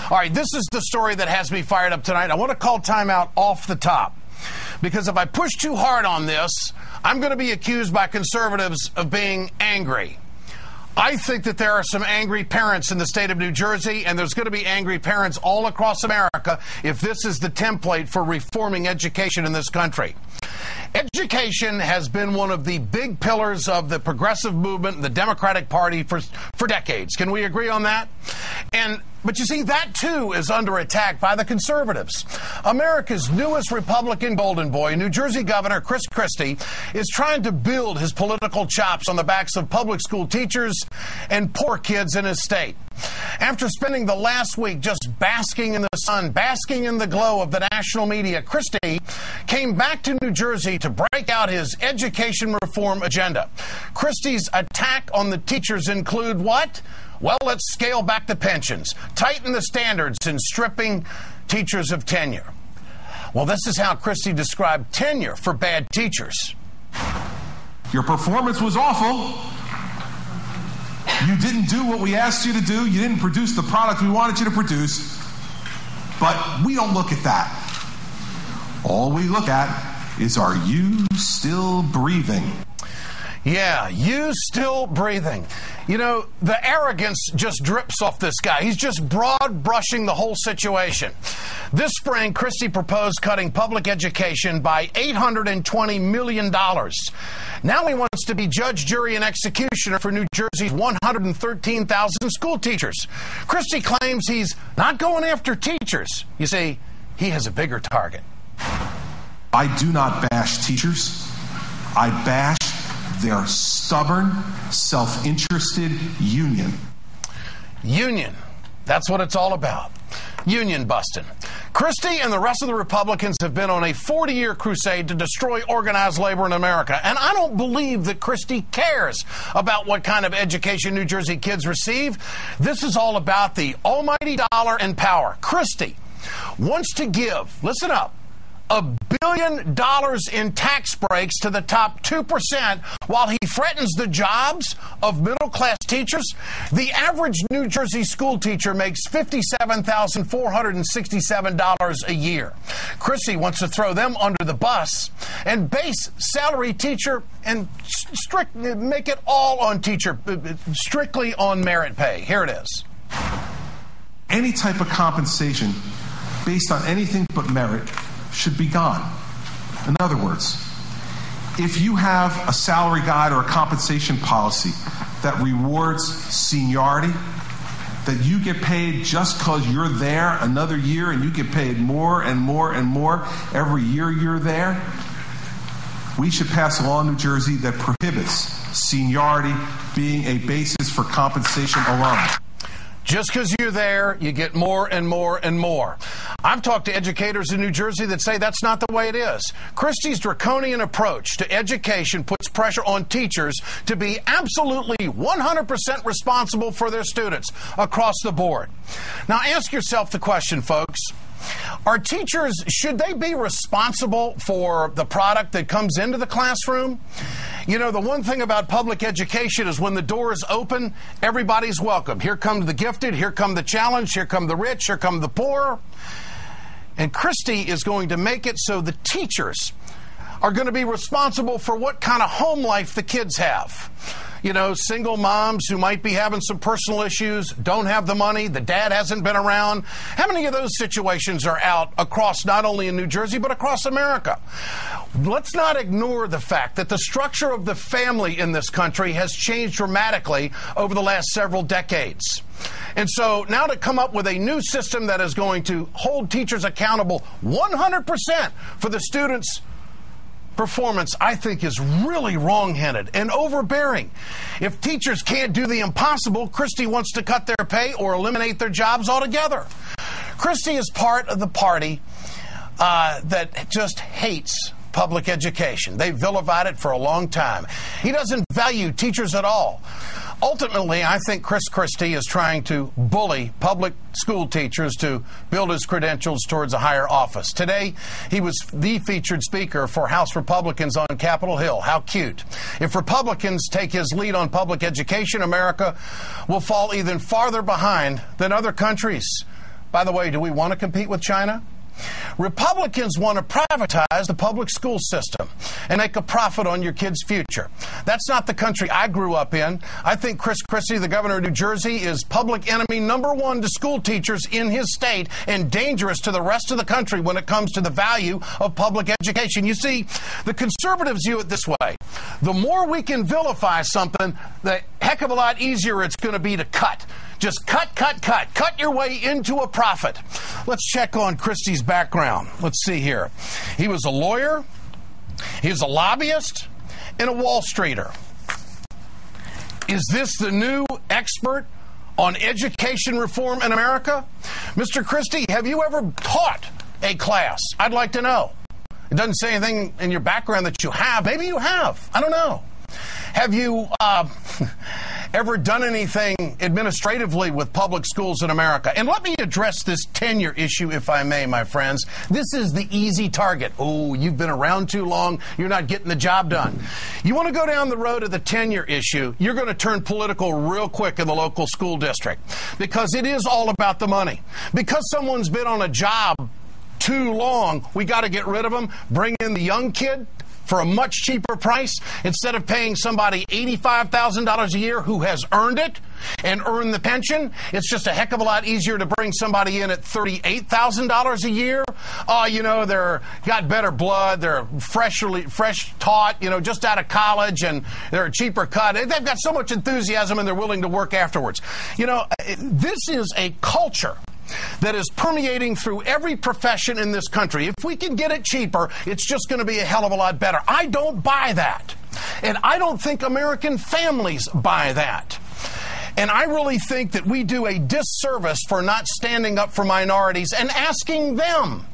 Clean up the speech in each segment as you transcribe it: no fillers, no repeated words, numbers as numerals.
All right, this is the story that has me fired up tonight. I want to call timeout off the top, because if I push too hard on this, I'm going to be accused by conservatives of being angry. I think that there are some angry parents in the state of New Jersey, and there's going to be angry parents all across America if this is the template for reforming education in this country. Education has been one of the big pillars of the progressive movement and the Democratic Party for decades. Can we agree on that? But you see, that too is under attack by the conservatives. America's newest Republican golden boy, New Jersey Governor Christie, is trying to build his political chops on the backs of public school teachers and poor kids in his state. After spending the last week just basking in the sun, basking in the glow of the national media, Christie came back to New Jersey to break out his education reform agenda. Christie's attack on the teachers include what? Well, let's scale back the pensions, tighten the standards, and stripping teachers of tenure. Well, this is how Christie described tenure for bad teachers. Your performance was awful. You didn't do what we asked you to do. You didn't produce the product we wanted you to produce. But we don't look at that. All we look at is, are you still breathing? Yeah, you still breathing. You know, the arrogance just drips off this guy. He's just broad brushing the whole situation. This spring, Christie proposed cutting public education by $820 million. Now he wants to be judge, jury, and executioner for New Jersey's 113,000 school teachers. Christie claims he's not going after teachers. You see, he has a bigger target. I do not bash teachers. I bash their stubborn, self-interested union. Union. That's what it's all about. Union busting. Christie and the rest of the Republicans have been on a 40-year crusade to destroy organized labor in America. And I don't believe that Christie cares about what kind of education New Jersey kids receive. This is all about the almighty dollar and power. Christie wants to give, listen up, $1 billion in tax breaks to the top 2% while he threatens the jobs of middle-class teachers. The average New Jersey school teacher makes $57,467 a year. Christie wants to throw them under the bus and base salary teacher and make it all on teacher, strictly on merit pay. Here it is. Any type of compensation based on anything but merit should be gone. In other words, if you have a salary guide or a compensation policy that rewards seniority, that you get paid just because you're there another year and you get paid more and more and more every year you're there, we should pass a law in New Jersey that prohibits seniority being a basis for compensation alone. Just because you're there, you get more and more and more. I've talked to educators in New Jersey that say that's not the way it is. Christie's draconian approach to education puts pressure on teachers to be absolutely 100% responsible for their students across the board. Now ask yourself the question, folks. Are teachers, should they be responsible for the product that comes into the classroom? You know, the one thing about public education is when the door is open, everybody's welcome. Here come the gifted, here come the challenged, here come the rich, here come the poor. And Christie is going to make it so the teachers are going to be responsible for what kind of home life the kids have. You know, single moms who might be having some personal issues, don't have the money, the dad hasn't been around. How many of those situations are out across not only in New Jersey, but across America? Let's not ignore the fact that the structure of the family in this country has changed dramatically over the last several decades. And so now to come up with a new system that is going to hold teachers accountable 100% for the students' performance, I think, is really wrong-headed and overbearing. If teachers can't do the impossible, Christie wants to cut their pay or eliminate their jobs altogether. Christie is part of the party that just hates public education. They've vilified it for a long time. He doesn't value teachers at all. Ultimately, I think Christie is trying to bully public school teachers to build his credentials towards a higher office. Today, he was the featured speaker for House Republicans on Capitol Hill. How cute. If Republicans take his lead on public education, America will fall even farther behind than other countries. By the way, do we want to compete with China? Republicans want to privatize the public school system and make a profit on your kids' future. That's not the country I grew up in. I think Christie, the governor of New Jersey, is public enemy number one to school teachers in his state and dangerous to the rest of the country when it comes to the value of public education. You see, the conservatives view it this way. The more we can vilify something, the heck of a lot easier it's going to be to cut. Just cut your way into a profit. Let's check on Christie's background. Let's see here. He was a lawyer, he was a lobbyist, and a Wall Streeter. Is this the new expert on education reform in America? Mr. Christie, have you ever taught a class? I'd like to know. It doesn't say anything in your background that you have. Maybe you have. I don't know. Have you ever done anything administratively with public schools in America? And let me address this tenure issue, if I may, my friends. This is the easy target. Oh, you've been around too long. You're not getting the job done. You want to go down the road of the tenure issue, you're going to turn political real quick in the local school district because it is all about the money. Because someone's been on a job too long, we got to get rid of them, bring in the young kid for a much cheaper price instead of paying somebody $85,000 a year who has earned it and earned the pension. It's just a heck of a lot easier to bring somebody in at $38,000 a year. They're got better blood, they're fresh taught, just out of college, and they're a cheaper cut. They've got so much enthusiasm and they're willing to work afterwards. This is a culture that is permeating through every profession in this country. If we can get it cheaper, it's just going to be a hell of a lot better. I don't buy that. And I don't think American families buy that. And I really think that we do a disservice for not standing up for minorities and asking them.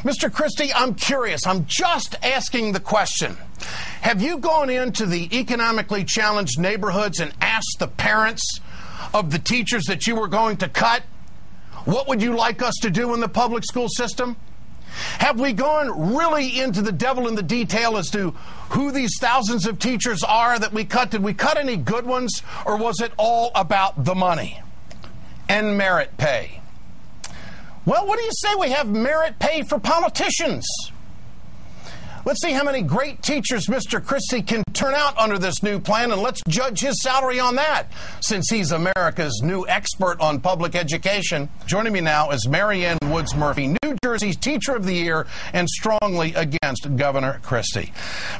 Mr. Christie, I'm curious. I'm just asking the question. Have you gone into the economically challenged neighborhoods and asked the parents of the teachers that you were going to cut, what would you like us to do in the public school system? Have we gone really into the devil in the detail as to who these thousands of teachers are that we cut? Did we cut any good ones, or was it all about the money and merit pay? Well, what do you say we have merit pay for politicians? Let's see how many great teachers Mr. Christie can turn out under this new plan, and let's judge his salary on that, since he's America's new expert on public education. Joining me now is Marianne Woods Murphy, New Jersey's Teacher of the Year and strongly against Governor Christie.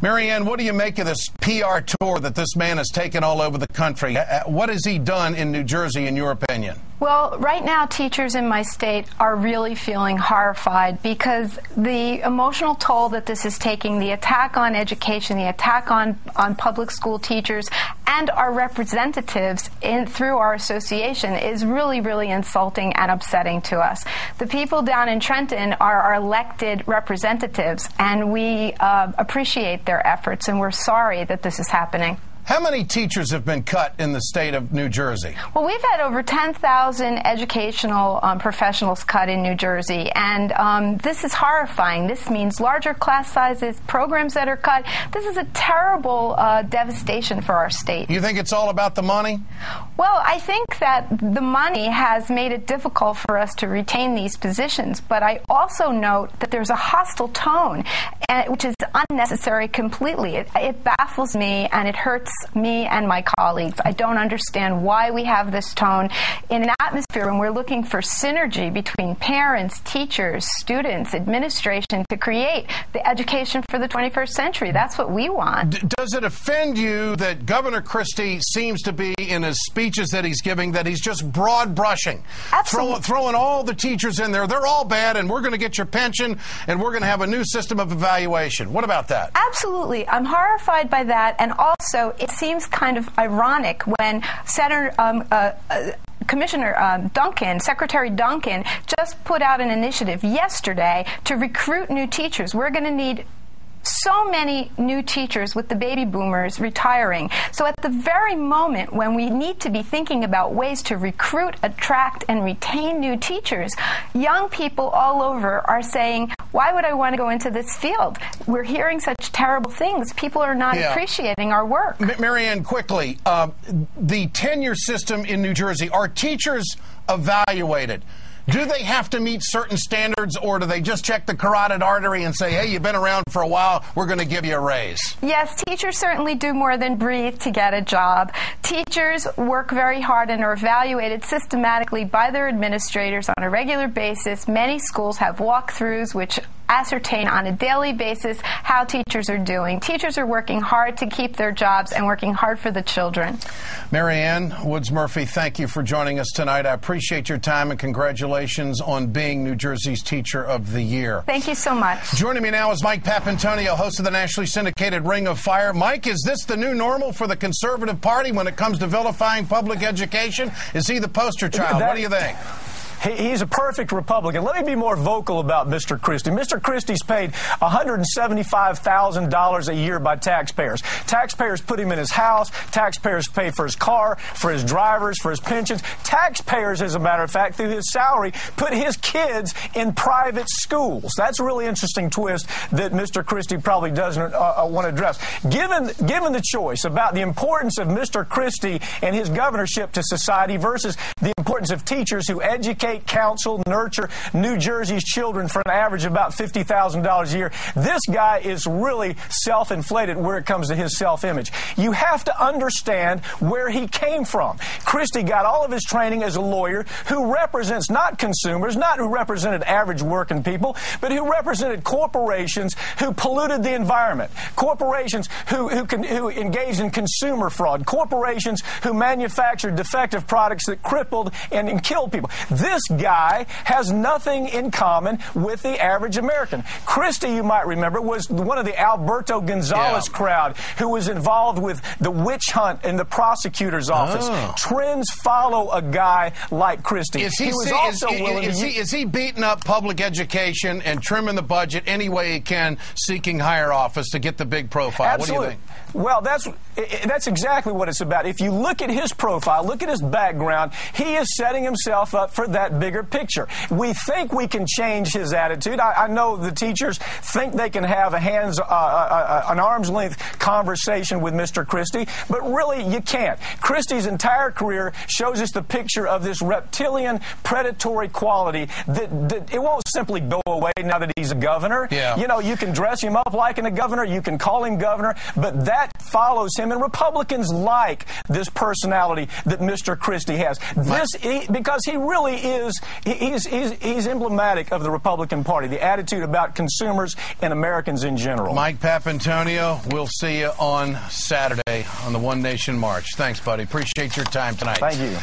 Marianne, what do you make of this PR tour that this man has taken all over the country? What has he done in New Jersey, in your opinion? Well, right now, teachers in my state are really feeling horrified because the emotional toll that this is taking, the attack on education, the attack on public school teachers and our representatives through our association is really, really insulting and upsetting to us. The people down in Trenton are our elected representatives, and we appreciate their efforts, and we're sorry that this is happening. How many teachers have been cut in the state of New Jersey? Well, we've had over 10,000 educational professionals cut in New Jersey, and this is horrifying. This means larger class sizes, programs that are cut. This is a terrible devastation for our state. You think it's all about the money? Well, I think that the money has made it difficult for us to retain these positions, but I also note that there's a hostile tone, which is unnecessary completely. It baffles me, and it hurts me and my colleagues. I don't understand why we have this tone in an atmosphere when we're looking for synergy between parents, teachers, students, administration to create the education for the 21st century. That's what we want. Does it offend you that Governor Christie seems to be, in his speeches that he's giving, that he's just broad brushing, throwing all the teachers in there? They're all bad, and we're going to get your pension, and we're going to have a new system of evaluation. What about that? Absolutely. I'm horrified by that, and also it seems kind of ironic when Commissioner Duncan, Secretary Duncan, just put out an initiative yesterday to recruit new teachers. We're going to need so many new teachers with the baby boomers retiring. So at the very moment when we need to be thinking about ways to recruit, attract, and retain new teachers, young people all over are saying, why would I want to go into this field? We're hearing such terrible things. People are not appreciating our work. Marianne, quickly, the tenure system in New Jersey, are teachers evaluated? Do they have to meet certain standards, or do they just check the carotid artery and say, hey, you've been around for a while, we're going to give you a raise? Yes, teachers certainly do more than breathe to get a job. Teachers work very hard and are evaluated systematically by their administrators on a regular basis. Many schools have walkthroughs which ascertain on a daily basis how teachers are doing. Teachers are working hard to keep their jobs and working hard for the children. Marianne Woods-Murphy, thank you for joining us tonight. I appreciate your time, and congratulations on being New Jersey's Teacher of the Year. Thank you so much. Joining me now is Mike Papantonio, host of the nationally syndicated Ring of Fire. Mike, is this the new normal for the Conservative Party when it comes to vilifying public education? Is he the poster child? What do you think? He's a perfect Republican. Let me be more vocal about Mr. Christie. Mr. Christie's paid $175,000 a year by taxpayers. Taxpayers put him in his house. Taxpayers pay for his car, for his drivers, for his pensions. Taxpayers, as a matter of fact, through his salary, put his kids in private schools. That's a really interesting twist that Mr. Christie probably doesn't want to address. Given the choice about the importance of Mr. Christie and his governorship to society versus the importance of teachers who educate, counsel, nurture New Jersey's children for an average of about $50,000 a year, this guy is really self-inflated where it comes to his self-image. You have to understand where he came from. Christie got all of his training as a lawyer who represents not consumers, not who represented average working people, but who represented corporations who polluted the environment, corporations who engaged in consumer fraud, corporations who manufactured defective products that crippled and killed people. This guy has nothing in common with the average American. Christie, you might remember, was one of the Alberto Gonzales crowd who was involved with the witch hunt in the prosecutor's office. Trends follow a guy like Christie. Is he beating up public education and trimming the budget any way he can, seeking higher office to get the big profile? Absolutely. What do you think? Well, that's exactly what it's about. If you look at his profile, look at his background, he is setting himself up for that bigger picture. We think we can change his attitude. I know the teachers think they can have an arm's length conversation with Mr. Christie, but really you can't. Christie's entire career shows us the picture of this reptilian, predatory quality that it won't simply go away now that he's a governor. Yeah. You know, you can dress him up like a governor, you can call him governor, but that follows him, and Republicans like this personality that Mr. Christie has. Because he really is, he's emblematic of the Republican Party, the attitude about consumers and Americans in general. Mike Papantonio, we'll see you on Saturday on the One Nation March. Thanks, buddy. Appreciate your time tonight. Thank you.